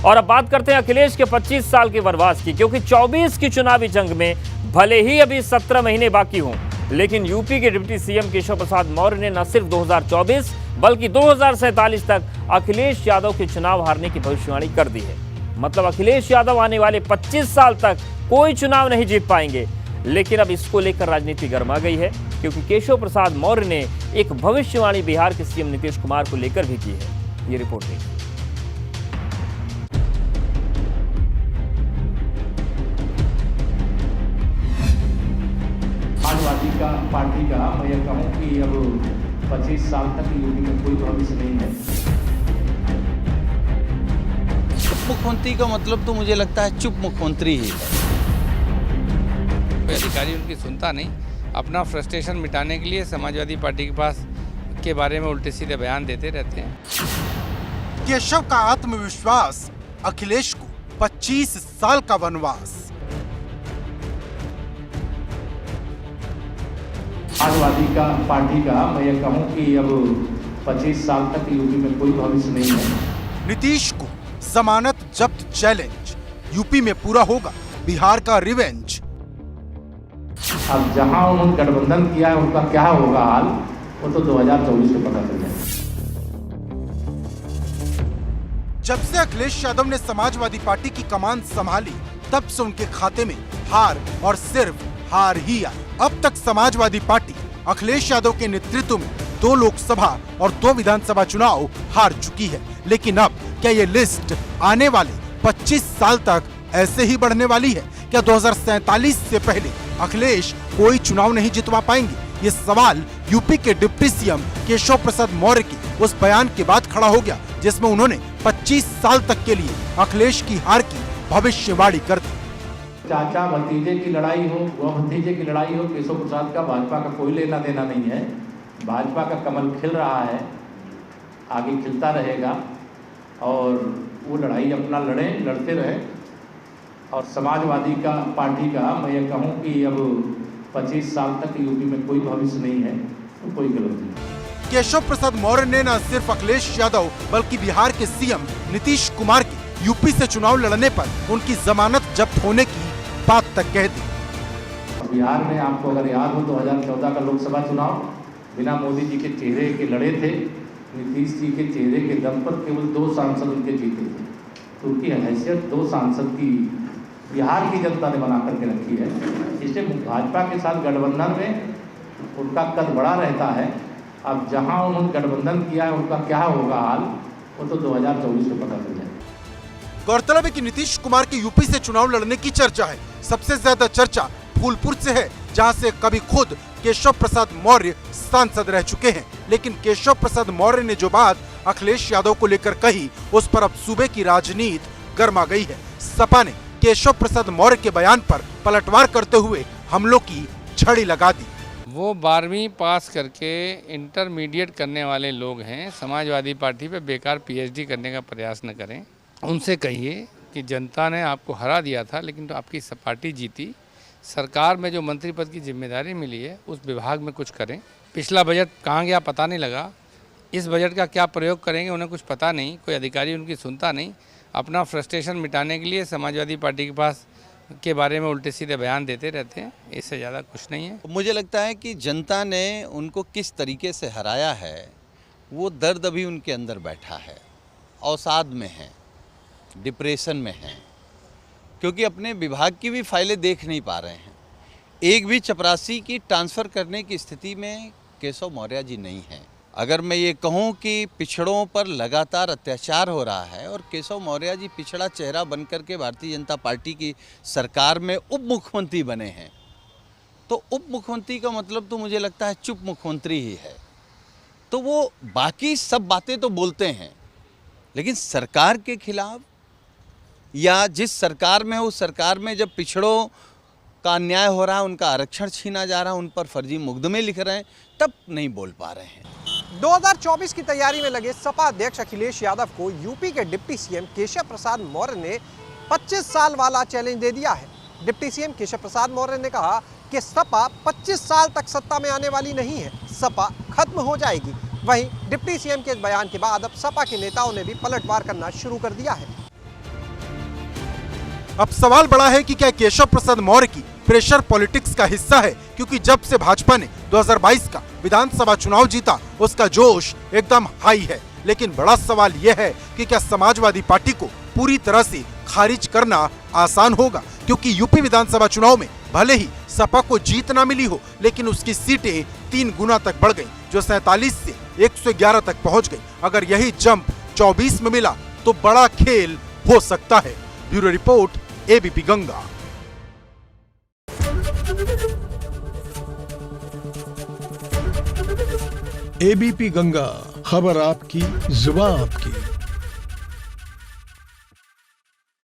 और अब बात करते हैं अखिलेश के 25 साल के वनवास की, क्योंकि 24 की चुनावी जंग में भले ही अभी 17 महीने बाकी हों, लेकिन यूपी के डिप्टी सीएम केशव प्रसाद मौर्य ने न सिर्फ 2024 बल्कि 2047 तक अखिलेश यादव के चुनाव हारने की भविष्यवाणी कर दी है। मतलब अखिलेश यादव आने वाले 25 साल तक कोई चुनाव नहीं जीत पाएंगे। लेकिन अब इसको लेकर राजनीति गर्मा गई है, क्योंकि केशव प्रसाद मौर्य ने एक भविष्यवाणी बिहार के सीएम नीतीश कुमार को लेकर भी की है। ये रिपोर्ट देखिए। समाजवादी पार्टी का मैं ये कहूँ कि अब 25 साल तक यूपी में कोई भविष्य नहीं है। मुख्यमंत्री का मतलब तो मुझे लगता है चुप मुख्यमंत्री ही है। कोई अधिकारी उनकी सुनता नहीं, अपना फ्रस्ट्रेशन मिटाने के लिए समाजवादी पार्टी के पास के बारे में उल्टे सीधे बयान देते रहते हैं। केशव का आत्मविश्वास, अखिलेश को 25 साल का वनवास। समाजवादी पार्टी का मैं ये कहूँ कि अब 25 साल तक यूपी में कोई भविष्य नहीं है। नीतीश को जमानत जब्त चैलेंज, यूपी में पूरा होगा बिहार का रिवेंज। अब जहां उन्होंने गठबंधन किया है उनका क्या होगा हाल, वो तो 2024 में पता चल जाएगा। जब से अखिलेश यादव ने समाजवादी पार्टी की कमान संभाली, तब से उनके खाते में हार और सिर्फ हार ही आई। अब तक समाजवादी पार्टी अखिलेश यादव के नेतृत्व में 2 लोकसभा और 2 विधानसभा चुनाव हार चुकी है। लेकिन अब क्या ये लिस्ट आने वाले 25 साल तक ऐसे ही बढ़ने वाली है? क्या 2047 से पहले अखिलेश कोई चुनाव नहीं जितवा पाएंगे? ये सवाल यूपी के डिप्टी सीएम केशव प्रसाद मौर्य के उस बयान के बाद खड़ा हो गया, जिसमें उन्होंने 25 साल तक के लिए अखिलेश की हार की भविष्यवाणी कर दी। चाचा भतीजे की लड़ाई हो, वह भतीजे की लड़ाई हो, केशव प्रसाद का भाजपा का कोई लेना देना नहीं है। भाजपा का कमल खिल रहा है, आगे खिलता रहेगा और वो लड़ाई अपना लड़ते रहे। और समाजवादी पार्टी का मैं ये कहूँ कि अब 25 साल तक यूपी में कोई भविष्य नहीं है, तो कोई गलत नहीं। केशव प्रसाद मौर्य ने न सिर्फ अखिलेश यादव बल्कि बिहार के सीएम नीतीश कुमार के यूपी से चुनाव लड़ने पर उनकी जमानत जब्त होने की बात तक कह दी। बिहार में आपको अगर याद हो 2014 का लोकसभा चुनाव बिना मोदी जी के चेहरे के लड़े थे। नीतीश जी के चेहरे के दम पर केवल 2 सांसद उनके जीते थे। तो उनकी हैसियत 2 सांसद की बिहार की जनता ने बना करके रखी है। इसलिए भाजपा के साथ गठबंधन में उनका कद बड़ा रहता है। अब जहां उन्होंने गठबंधन किया है उनका क्या होगा हाल, वो तो 2024 में पता चल जाएगा। गौरतलब है कि नीतीश कुमार के यूपी से चुनाव लड़ने की चर्चा है। सबसे ज्यादा चर्चा फूलपुर से है, जहां से कभी खुद केशव प्रसाद मौर्य सांसद रह चुके हैं। लेकिन केशव प्रसाद मौर्य ने जो बात अखिलेश यादव को लेकर कही, उस पर अब सूबे की राजनीति गर्मा गई है। सपा ने केशव प्रसाद मौर्य के बयान पर पलटवार करते हुए हमलों की झड़ी लगा दी। वो 12वीं पास करके इंटरमीडिएट करने वाले लोग हैं। समाजवादी पार्टी पे बेकार पीएचडी करने का प्रयास न करें। उनसे कहिए कि जनता ने आपको हरा दिया था, लेकिन तो आपकी पार्टी जीती। सरकार में जो मंत्री पद की जिम्मेदारी मिली है उस विभाग में कुछ करें। पिछला बजट कहाँ गया पता नहीं लगा, इस बजट का क्या प्रयोग करेंगे उन्हें कुछ पता नहीं, कोई अधिकारी उनकी सुनता नहीं। अपना फ्रस्ट्रेशन मिटाने के लिए समाजवादी पार्टी के पास के बारे में उल्टे सीधे बयान देते रहते हैं, इससे ज़्यादा कुछ नहीं है। मुझे लगता है कि जनता ने उनको किस तरीके से हराया है, वो दर्द अभी उनके अंदर बैठा है, अवसाद में है, डिप्रेशन में है, क्योंकि अपने विभाग की भी फाइलें देख नहीं पा रहे हैं। एक भी चपरासी की ट्रांसफ़र करने की स्थिति में केशव मौर्य जी नहीं है। अगर मैं ये कहूँ कि पिछड़ों पर लगातार अत्याचार हो रहा है और केशव मौर्य जी पिछड़ा चेहरा बनकर के भारतीय जनता पार्टी की सरकार में उप मुख्यमंत्री बने हैं, तो उप मुख्यमंत्री का मतलब तो मुझे लगता है चुप मुख्यमंत्री ही है। तो वो बाकी सब बातें तो बोलते हैं, लेकिन सरकार के खिलाफ या जिस सरकार में उस सरकार में जब पिछड़ों का अन्याय हो रहा है, उनका आरक्षण छीना जा रहा है, उन पर फर्जी मुकदमे लिख रहे हैं, तब नहीं बोल पा रहे हैं। 2024 की तैयारी में लगे सपा अध्यक्ष अखिलेश यादव को यूपी के डिप्टी सीएम केशव प्रसाद मौर्य ने 25 साल वाला चैलेंज दे दिया है। डिप्टी सीएम केशव प्रसाद मौर्य ने कहा कि सपा 25 साल तक सत्ता में आने वाली नहीं है, सपा खत्म हो जाएगी। वहीं डिप्टी सीएम के इस बयान के बाद अब सपा के नेताओं ने भी पलटवार करना शुरू कर दिया है। अब सवाल बड़ा है कि क्या केशव प्रसाद मौर्य की प्रेशर पॉलिटिक्स का हिस्सा है, क्योंकि जब से भाजपा ने 2022 का विधानसभा चुनाव जीता उसका जोश एकदम हाई है। लेकिन बड़ा सवाल यह है कि क्या समाजवादी पार्टी को पूरी तरह से खारिज करना आसान होगा, क्योंकि यूपी विधानसभा चुनाव में भले ही सपा को जीत ना मिली हो, लेकिन उसकी सीटें 3 गुना तक बढ़ गई, जो 47 से 111 तक पहुंच गई। अगर यही जंप 24 में मिला तो बड़ा खेल हो सकता है। Bureau report, ABP Ganga. ABP Ganga, खबर आपकी, जुबान आपकी।